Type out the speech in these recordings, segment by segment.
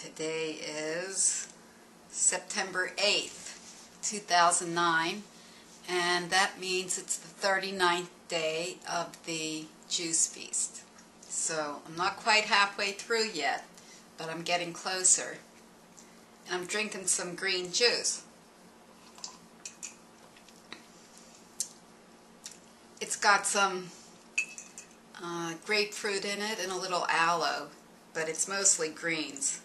Today is September 8th, 2009, and that means it's the 39th day of the Juice Feast. So I'm not quite halfway through yet, but I'm getting closer. And I'm drinking some green juice. It's got some grapefruit in it and a little aloe, but it's mostly greens.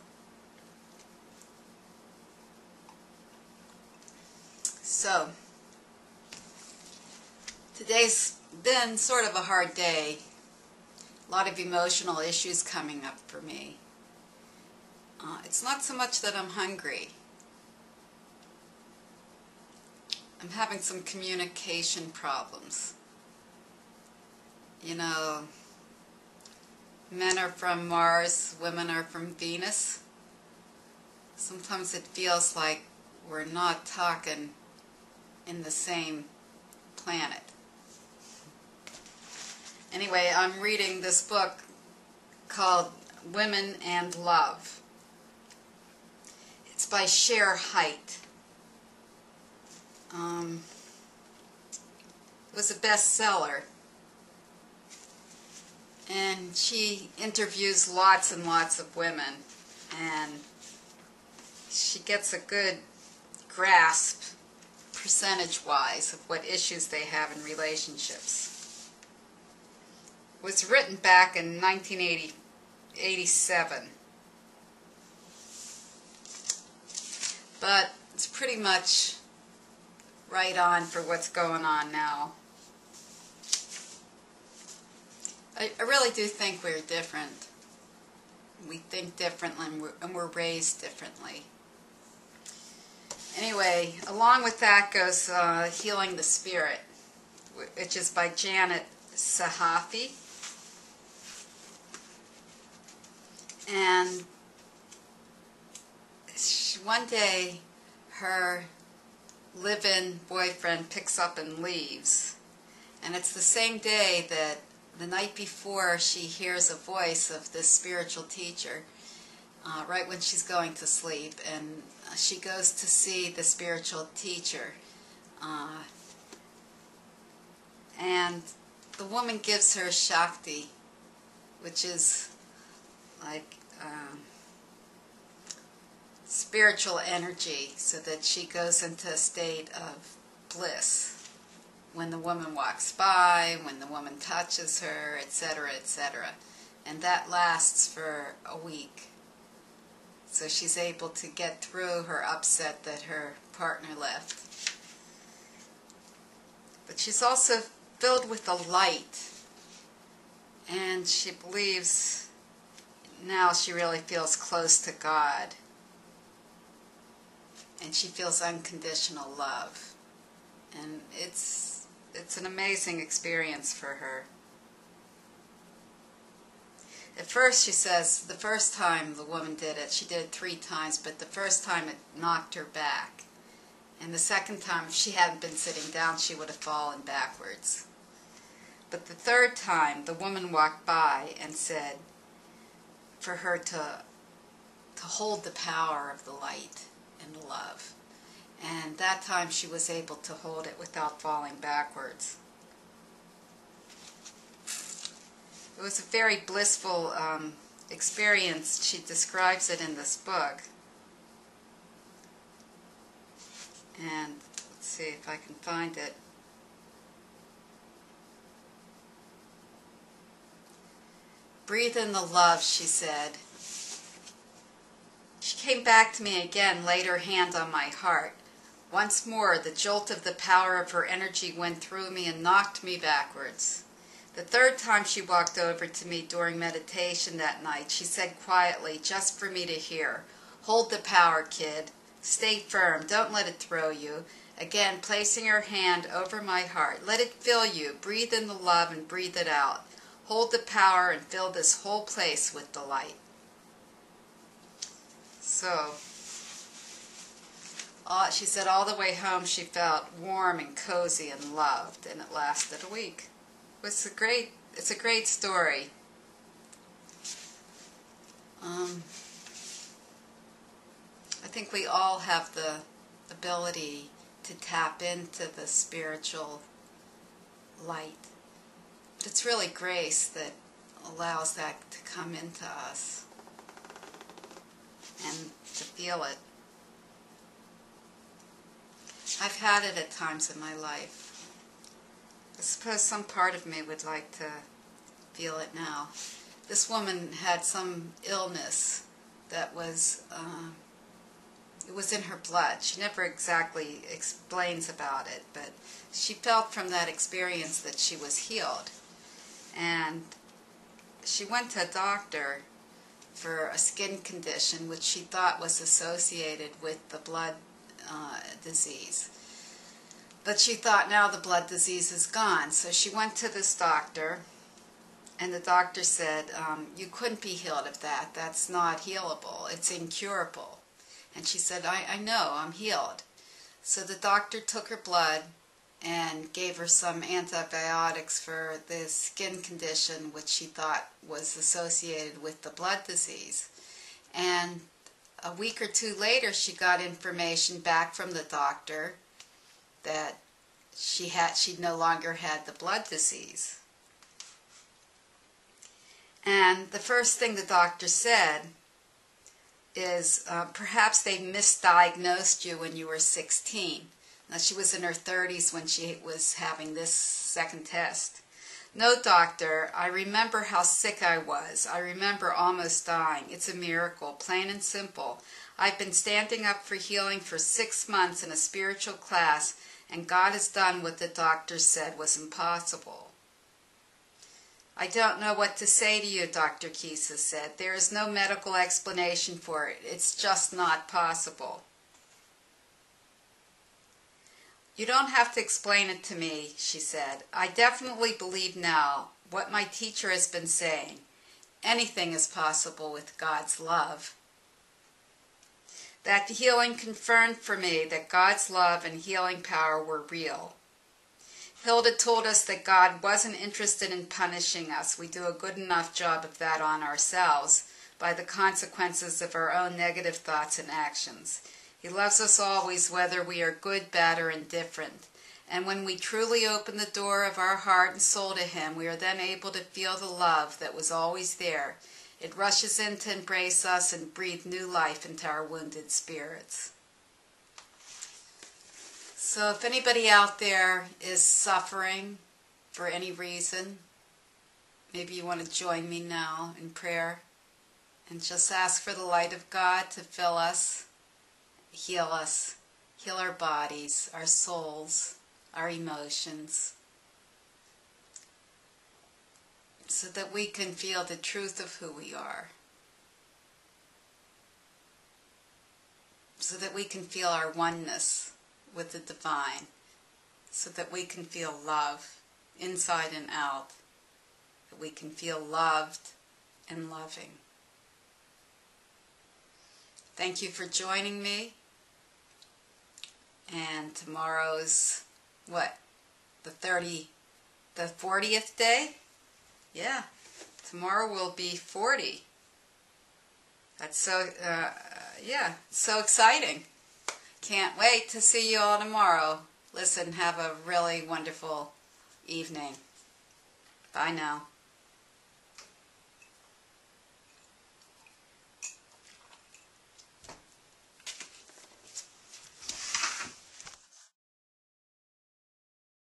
So, today's been sort of a hard day. A lot of emotional issues coming up for me. It's not so much that I'm hungry. I'm having some communication problems. You know, men are from Mars, women are from Venus. Sometimes it feels like we're not talking in the same planet. Anyway, I'm reading this book called Women and Love. It's by Sher Hite. It was a bestseller. And she interviews lots and lots of women, and she gets a good grasp, percentage-wise, of what issues they have in relationships. It was written back in 1987, but it's pretty much right on for what's going on now. I really do think we're different. We think differently and we're raised differently. Anyway, along with that goes Healing the Spirit, which is by Janet Sahafi. And one day her live-in boyfriend picks up and leaves. And it's the same day that the night before she hears a voice of this spiritual teacher, right when she's going to sleep, and she goes to see the spiritual teacher, and the woman gives her Shakti, which is like spiritual energy, so that she goes into a state of bliss when the woman walks by, when the woman touches her, etc., etc. And that lasts for a week. So she's able to get through her upset that her partner left. But she's also filled with a light. And she believes now she really feels close to God. And she feels unconditional love. And it's an amazing experience for her. At first, she says, the first time the woman did it, she did it 3 times, but the first time it knocked her back. And the second time, if she hadn't been sitting down, she would have fallen backwards. But the third time, the woman walked by and said for her to hold the power of the light and the love. And that time she was able to hold it without falling backwards. It was a very blissful experience. She describes it in this book. And let's see if I can find it. Breathe in the love, she said. She came back to me again, laid her hand on my heart. Once more, the jolt of the power of her energy went through me and knocked me backwards. The third time she walked over to me during meditation that night, she said quietly, just for me to hear, "Hold the power, kid. Stay firm. Don't let it throw you." Again, placing her hand over my heart. "Let it fill you. Breathe in the love and breathe it out. Hold the power and fill this whole place with the light." So, she said all the way home she felt warm and cozy and loved, and it lasted a week. It's a great story. think we all have the ability to tap into the spiritual light. It's really grace that allows that to come into us and to feel it. I've had it at times in my life. I suppose some part of me would like to feel it now. This woman had some illness that was, it was in her blood. She never exactly explains about it, but she felt from that experience that she was healed. And she went to a doctor for a skin condition which she thought was associated with the blood disease. But she thought now the blood disease is gone. So she went to this doctor, and the doctor said, you couldn't be healed of that. That's not healable. It's incurable. And she said, I know, I'm healed. So the doctor took her blood and gave her some antibiotics for this skin condition which she thought was associated with the blood disease. And a week or two later, she got information back from the doctor that she no longer had the blood disease. And the first thing the doctor said is, perhaps they misdiagnosed you when you were 16. Now, she was in her 30s when she was having this second test. No, doctor, I remember how sick I was. I remember almost dying. It's a miracle, plain and simple. I've been standing up for healing for 6 months in a spiritual class, and God has done what the doctor said was impossible. I don't know what to say to you, Dr. Kisa said. There is no medical explanation for it. It's just not possible. You don't have to explain it to me, she said. I definitely believe now what my teacher has been saying. Anything is possible with God's love. That healing confirmed for me that God's love and healing power were real. Hilda told us that God wasn't interested in punishing us. We do a good enough job of that on ourselves by the consequences of our own negative thoughts and actions. He loves us always, whether we are good, bad, or indifferent. And when we truly open the door of our heart and soul to Him, we are then able to feel the love that was always there. It rushes in to embrace us and breathe new life into our wounded spirits. So if anybody out there is suffering for any reason, maybe you want to join me now in prayer and just ask for the light of God to fill us, heal our bodies, our souls, our emotions, so that we can feel the truth of who we are, so that we can feel our oneness with the divine, so that we can feel love inside and out, that we can feel loved and loving. Thank you for joining me. And tomorrow's, what, the 40th day? Yeah, tomorrow will be 40. That's so, so exciting. Can't wait to see you all tomorrow. Listen, have a really wonderful evening. Bye now.